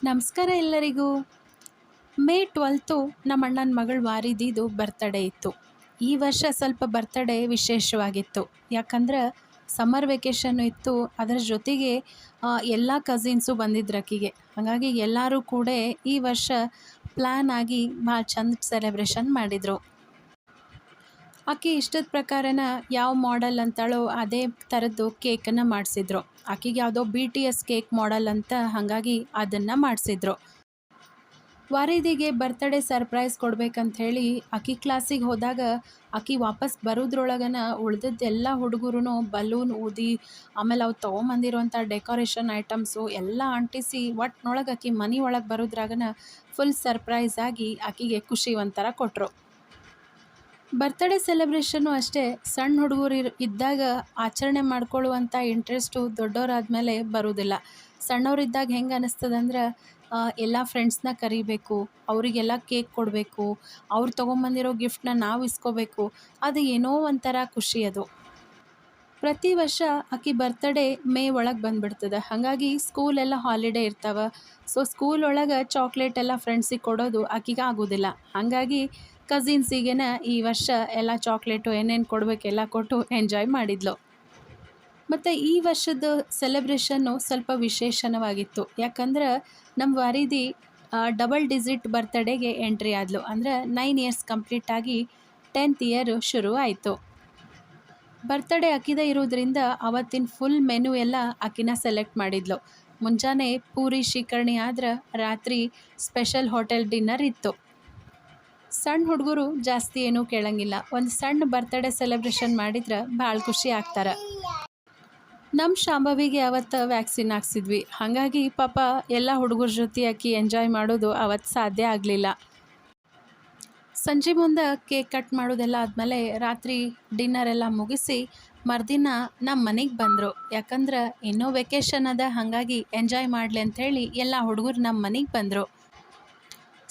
ನಮಸ್ಕಾರ ಎಲ್ಲರಿಗೂ. ಮೇ 12 ನಮ್ಮ ಅಣ್ಣನ ಮಗಳ ವಾರಿದಿದು ಬರ್ತಡೇ ಇತ್ತು. ಈ ವರ್ಷ ಸ್ವಲ್ಪ ಬರ್ತಡೇ ವಿಶೇಷವಾಗಿತ್ತು. ಯಾಕಂದ್ರೆ ಸಮ್ಮರ್ ವೆಕೇಷನ್ ಇತ್ತು. ಅದರ ಜೊತೆಗೆ ಎಲ್ಲ ಕಸಿನ್ಸು ಬಂದಿದ್ರು ಆಕಿಗೆ. ಹಾಗಾಗಿ ಎಲ್ಲರೂ ಕೂಡ ಈ ವರ್ಷ ಪ್ಲ್ಯಾನ್ ಆಗಿ ಭಾಳ ಚಂದ ಸೆಲೆಬ್ರೇಷನ್ ಮಾಡಿದರು. ಆಕೆ ಇಷ್ಟದ ಪ್ರಕಾರನ ಯಾವ ಮಾಡೆಲ್ ಅಂತಾಳೋ ಅದೇ ಥರದ್ದು ಕೇಕನ್ನು ಮಾಡಿಸಿದ್ರು. ಆಕೆಗೆ ಯಾವುದೋ BTS ಕೇಕ್ ಮಾಡೆಲ್ ಅಂತ, ಹಾಗಾಗಿ ಅದನ್ನು ಮಾಡಿಸಿದ್ರು. ವಾರಿದಿಗೆ ಬರ್ತಡೇ ಸರ್ಪ್ರೈಸ್ ಕೊಡ್ಬೇಕಂತ ಹೇಳಿ ಆಕೆ ಕ್ಲಾಸಿಗೆ ಹೋದಾಗ ಆಕೆ ವಾಪಸ್ ಬರೋದ್ರೊಳಗನ ಉಳ್ದದ್ದೆಲ್ಲ ಹುಡುಗರು ಬಲೂನ್ ಊದಿ, ಆಮೇಲೆ ಅವು ತೊಗೊಂಬಂದಿರುವಂಥ ಡೆಕೋರೇಷನ್ ಐಟಮ್ಸು ಎಲ್ಲ ಅಂಟಿಸಿ ಒಟ್ಟಿನೊಳಗೆ ಆಕೆ ಮನೆ ಒಳಗೆ ಬರೋದ್ರಾಗನ ಫುಲ್ ಸರ್ಪ್ರೈಸ್ ಆಗಿ ಆಕೆಗೆ ಖುಷಿ ಒಂಥರ ಕೊಟ್ಟರು. ಬರ್ತಡೇ ಸೆಲೆಬ್ರೇಷನ್ನು ಅಷ್ಟೇ, ಸಣ್ಣ ಹುಡುಗರು ಇದ್ದಾಗ ಆಚರಣೆ ಮಾಡ್ಕೊಳ್ಳುವಂಥ ಇಂಟ್ರೆಸ್ಟು ದೊಡ್ಡವರಾದ್ಮೇಲೆ ಬರೋದಿಲ್ಲ. ಸಣ್ಣವರಿದ್ದಾಗ ಹೆಂಗೆ ಅನ್ನಿಸ್ತದಂದ್ರೆ ಎಲ್ಲ ಫ್ರೆಂಡ್ಸ್ನ ಕರಿಬೇಕು, ಅವರಿಗೆಲ್ಲ ಕೇಕ್ ಕೊಡಬೇಕು, ಅವ್ರು ತೊಗೊಂಬಂದಿರೋ ಗಿಫ್ಟನ್ನ ನಾವು ಇಸ್ಕೋಬೇಕು, ಅದು ಏನೋ ಒಂಥರ ಖುಷಿ ಅದು. ಪ್ರತಿ ವರ್ಷ ಆಕೆ ಬರ್ತಡೇ ಮೇ ಒಳಗೆ ಬಂದುಬಿಡ್ತದೆ. ಹಾಗಾಗಿ ಸ್ಕೂಲೆಲ್ಲ ಹಾಲಿಡೇ ಇರ್ತಾವೆ. ಸೊ ಸ್ಕೂಲ್ ಒಳಗೆ ಚಾಕ್ಲೇಟ್ ಎಲ್ಲ ಫ್ರೆಂಡ್ಸಿಗೆ ಕೊಡೋದು ಆಕೆಗೆ ಆಗೋದಿಲ್ಲ. ಹಾಗಾಗಿ ಕಸಿನ್ಸಿಗೆನ ಈ ವರ್ಷ ಎಲ್ಲ ಚಾಕ್ಲೇಟು ಏನೇನು ಕೊಡಬೇಕೆಲ್ಲ ಕೊಟ್ಟು ಎಂಜಾಯ್ ಮಾಡಿದ್ಲು. ಮತ್ತು ಈ ವರ್ಷದ ಸೆಲೆಬ್ರೇಷನ್ನು ಸ್ವಲ್ಪ ವಿಶೇಷವಾಗಿತ್ತು. ಯಾಕಂದ್ರೆ ನಮ್ಮ ವಾರಿದಿ ಡಬಲ್ ಡಿಜಿಟ್ ಬರ್ತಡೇಗೆ ಎಂಟ್ರಿ ಆದಳು. ಅಂದರೆ 9 ಇಯರ್ಸ್ ಕಂಪ್ಲೀಟ್ ಆಗಿ 10th ಇಯರ್ ಶುರು ಆಯಿತು. ಬರ್ತಡೇ ಆಕಿದ ಇರೋದ್ರಿಂದ ಅವತ್ತಿನ ಫುಲ್ ಮೆನು ಎಲ್ಲ ಆಕಿನ ಸೆಲೆಕ್ಟ್ ಮಾಡಿದ್ಲು. ಮುಂಜಾನೆ ಪೂರಿ ಶ್ರೀಕರ್ಣಿ ಆದ್ರೆ ರಾತ್ರಿ ಸ್ಪೆಷಲ್ ಹೋಟೆಲ್ ಡಿನ್ನರ್ ಇತ್ತು. ಸಣ್ಣ ಹುಡುಗರು ಜಾಸ್ತಿ ಏನೂ ಕೇಳಂಗಿಲ್ಲ. ಒಂದು ಸಣ್ಣ ಬರ್ತಡೇ ಸೆಲೆಬ್ರೇಷನ್ ಮಾಡಿದ್ರೆ ಭಾಳ ಖುಷಿ ಆಗ್ತಾರೆ. ನಮ್ಮ ಶಾಂಭವಿಗೆ ಅವತ್ತು ವ್ಯಾಕ್ಸಿನ್ ಹಾಕ್ಸಿದ್ವಿ. ಹಾಗಾಗಿ ಪಾಪ ಎಲ್ಲ ಹುಡುಗರ ಜೊತೆ ಆಕಿ ಎಂಜಾಯ್ ಮಾಡೋದು ಅವತ್ತು ಸಾಧ್ಯ ಆಗಲಿಲ್ಲ. ಸಂಜೆ ಮುಂದೆ ಕೇಕ್ ಕಟ್ ಮಾಡೋದೆಲ್ಲ ಆದಮೇಲೆ ರಾತ್ರಿ ಡಿನ್ನರ್ ಎಲ್ಲ ಮುಗಿಸಿ ಮರುದಿನ ನಮ್ಮ ಮನೆಗೆ ಬಂದರು. ಯಾಕಂದ್ರೆ ಇನ್ನೂ ವೆಕೇಷನ್ ಅದ, ಹಾಗಾಗಿ ಎಂಜಾಯ್ ಮಾಡಲಿ ಅಂಥೇಳಿ ಎಲ್ಲ ಹುಡುಗರು ನಮ್ಮ ಮನೆಗೆ ಬಂದರು.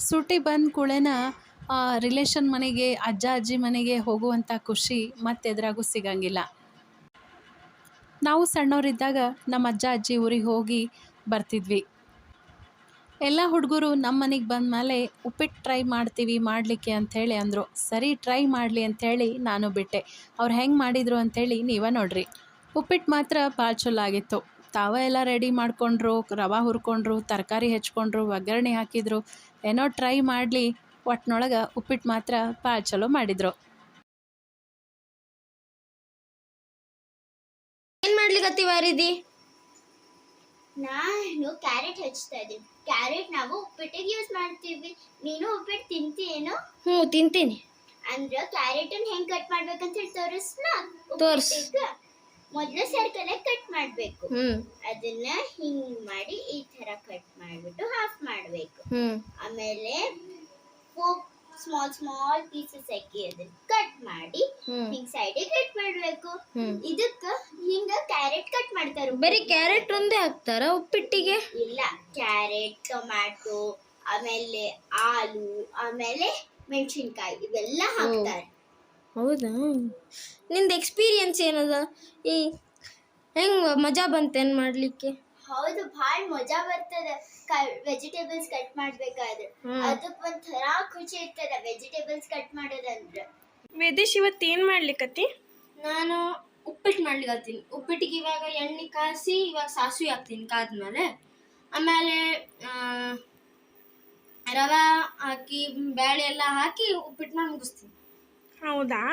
ಸೂಟಿ ಬಂದ ಕೂಡಲೇನ ರಿಲೇಷನ್ ಮನೆಗೆ, ಅಜ್ಜ ಅಜ್ಜಿ ಮನೆಗೆ ಹೋಗುವಂಥ ಖುಷಿ ಮತ್ತೆದ್ರಾಗೂ ಸಿಗಂಗಿಲ್ಲ. ನಾವು ಸಣ್ಣವರಿದ್ದಾಗ ನಮ್ಮ ಅಜ್ಜ ಅಜ್ಜಿ ಊರಿಗೆ ಹೋಗಿ ಬರ್ತಿದ್ವಿ. ಎಲ್ಲ ಹುಡುಗರು ನಮ್ಮ ಮನೆಗೆ ಬಂದ ಮೇಲೆ ಉಪ್ಪಿಟ್ಟು ಟ್ರೈ ಮಾಡ್ತೀವಿ ಮಾಡಲಿಕ್ಕೆ ಅಂಥೇಳಿ ಅಂದರು. ಸರಿ ಟ್ರೈ ಮಾಡಲಿ ಅಂಥೇಳಿ ನಾನು ಬಿಟ್ಟೆ. ಅವ್ರು ಹೆಂಗೆ ಮಾಡಿದರು ಅಂಥೇಳಿ ನೀವೇ ನೋಡ್ರಿ. ಉಪ್ಪಿಟ್ಟು ಮಾತ್ರ ಭಾಳ ಚಲೋ ಆಗಿತ್ತು. ತಾವ ಎಲ್ಲ ರೆಡಿ ಮಾಡಿಕೊಂಡ್ರು, ರವೆ ಹುರ್ಕೊಂಡ್ರು, ತರಕಾರಿ ಹೆಚ್ಕೊಂಡ್ರು, ಒಗ್ಗರಣೆ ಹಾಕಿದ್ರು. ಏನೋ ಟ್ರೈ ಮಾಡಲಿ, ಒಟ್ಟಿನೊಳಗೆ ಉಪ್ಪಿಟ್ಟು ಮಾತ್ರ ಭಾಳ ಚಲೋ ಮಾಡಿದರು. ಏನು ಮಾಡ್ಲಿಕತ್ತಿ ವಾರಿದಿ? ನಾನು ಕ್ಯಾರೆಟ್ ಹೆಚ್ಚ್ತಾ ಇದ್ದೀನಿ. ಕ್ಯಾರೆಟ್ ನಾವು ಉಪ್ಪಿಟ್ಟಿಗೆ ಯೂಸ್ ಮಾಡ್ತೀವಿ. ನೀನು ಉಪ್ಪಿಟ್ಟು ತಿಂತೀಯೇನು? ಹ್ಞೂ ತಿಂತೀನಿ. ಅಂದ್ರೆ ಕ್ಯಾರೆಟನ್ನು ಹೆಂಗೆ ಕಟ್ ಮಾಡ್ಬೇಕಂತ ಹೇಳಿ ತೋರಿಸ್ನಾ? ತೋರ್ಸು. ಮೊದಲು ಸರ್ಕಲ್ ಕಟ್ ಮಾಡಬೇಕು. ಹ್ಞೂ ಅದನ್ನ ಹಿಂಗ್ ಮಾಡಿ ಈ ತರ ಕಟ್ ಮಾಡಿಬಿಟ್ಟು ಹಾಫ್ ಮಾಡಬೇಕು. ಹ್ಞೂ ಆಮೇಲೆ ಸ್ಮಾಲ್ ಸ್ಮಾಲ್ ಪೀಸಸ್ ಹಾಕಿ ಅದನ್ನ ಕಟ್ ಮಾಡಿ ಹಿಂಗ್ ಸೈಡಿಗೆ ಕಟ್ ಮಾಡಬೇಕು. ಇದಕ್ಕ ಹಿಂಗ ಕ್ಯಾರೆಟ್ ಕಟ್ ಮಾಡ್ತಾರ. ಬರೀ ಕ್ಯಾರೆಟ್ ಒಂದೇ ಹಾಕ್ತಾರ ಉಪ್ಪಿಟ್ಟಿಗೆ? ಇಲ್ಲ, ಕ್ಯಾರೆಟ್, ಟೊಮ್ಯಾಟೊ, ಆಮೇಲೆ ಆಲೂ, ಆಮೇಲೆ ಮೆಣಸಿನ್ಕಾಯಿ ಇವೆಲ್ಲ ಹಾಕ್ತಾರೆ. ಹೌದಾ? ನಿಂದು ಎಕ್ಸ್ಪೀರಿಯನ್ಸ್ ಏನದ? ಈ ಹೆಂಗೆ ಮಜಾ ಬಂತೇನು ಮಾಡಲಿಕ್ಕೆ? ಹೌದು, ಭಾಳ ಮಜಾ ಬರ್ತದ. ವೆಜಿಟೇಬಲ್ಸ್ ಕಟ್ ಮಾಡ್ಬೇಕಾದ್ರೆ ಅದು ಒಂಥರ ಖುಷಿ ಇರ್ತದ ವೆಜಿಟೇಬಲ್ಸ್ ಕಟ್ ಮಾಡೋದಂದ್ರೆ. ವೇದೇಶ್ ಇವತ್ತು ಏನು ಮಾಡ್ಲಿಕ್ಕತ್ತಿ? ನಾನು ಉಪ್ಪಿಟ್ಟು ಮಾಡ್ಲಿಕತ್ತೀನಿ. ಉಪ್ಪಿಟ್ಟಿಗೆ ಇವಾಗ ಎಣ್ಣೆ ಕಾಯಿಸಿ ಇವಾಗ ಸಾಸಿವೆ ಹಾಕ್ತೀನಿ ಕಾದ್ಮೇಲೆ. ಆಮೇಲೆ ರವೆ ಹಾಕಿ ಬೇಳೆ ಎಲ್ಲ ಹಾಕಿ ಉಪ್ಪಿಟ್ಟು ಮಾಡಿ ಮುಗಿಸ್ತೀನಿ. ಹೌದಾ?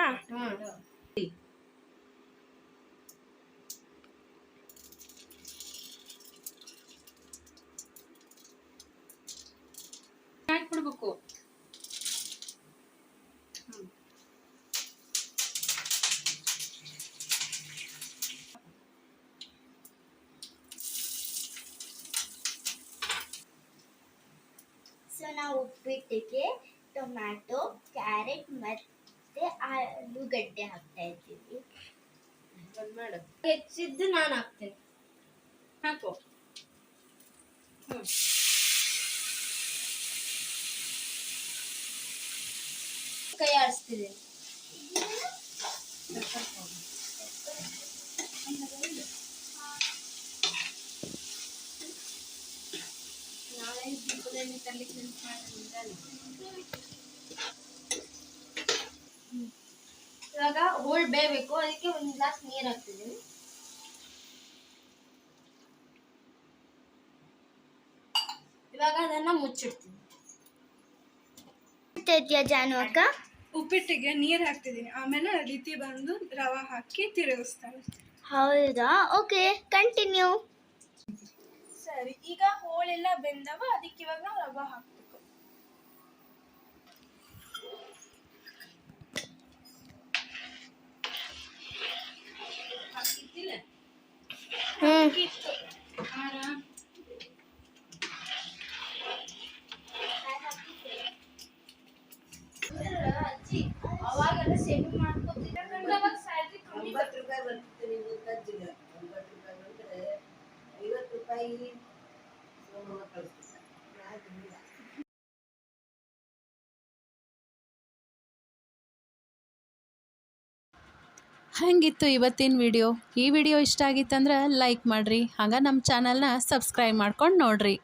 ಹಾಕ್ಬಿಡ್ಬೇಕು. ಸೊ ನಾವು ಉಪ್ಪಿಟ್ಟಿಗೆ ಟೊಮ್ಯಾಟೊ, ಕ್ಯಾರೆಟ್ ಮತ್ತೆ ಆಲೂಗಡ್ಡೆ ಹಾಕ್ತಾ ಇದ್ದೀವಿ. ಹೆಚ್ಚಿದ್ದು ನಾನು ಹಾಕ್ತೇನೆ. ಹಾಕು. ಕೈ ಆಡಿಸ್ತಿದ್ದೀನಿ. ನಾಳೆ ಇವಾಗ ಹೋಳ್ ಬೇಯಬೇಕು, ಅದಕ್ಕೆ ಒಂದು ಗ್ಲಾಸ್ ನೀರು ಹಾಕ್ತಿದ್ದೀನಿ. ಇವಾಗ ಅದನ್ನ ಮುಚ್ಚಿಡ್ತೀನಿ. ಇದೆಯಾ ಜಾನು ಅಕ್ಕ? ಉಪ್ಪಿಟ್ಟಿಗೆ ನೀರು ಹಾಕ್ತಿದ್ದೀನಿ, ಆಮೇಲೆ ರೀತಿ ಬಂದು ರವೆ ಹಾಕಿ ತಿರುಗಿಸ್ತಾಳೆ. ಹೌದಾ, ಓಕೆ, ಕಂಟಿನ್ಯೂ. ಸರಿ, ಈಗ ಹೋಳೆಲ್ಲ ಬೆಂದವ, ಅದಕ್ಕೆ ಇವಾಗ ನಾವು ರವೆ ಹಾಕ್ಬೇಕು. ಅವಾಗೆಲ್ಲ ಸೇವಿಂಗ್ ಮಾಡ್ಕೊತಿದ್ದೆ, ಅವಾಗ ಸ್ಯಾಲ್ರಿ ಕಮ್ಮಿ ಹಾಗಿತ್ತು ಇವತ್ತಿನ ವಿಡಿಯೋ. ಈ ವಿಡಿಯೋ ಇಷ್ಟ ಆಗಿತ್ತಂದ್ರೆ ಲೈಕ್ ಮಾಡಿರಿ, ಹಾಗೆ ನಮ್ಮ ಚಾನಲ್ನ ಸಬ್ಸ್ಕ್ರೈಬ್ ಮಾಡ್ಕೊಂಡು ನೋಡಿರಿ.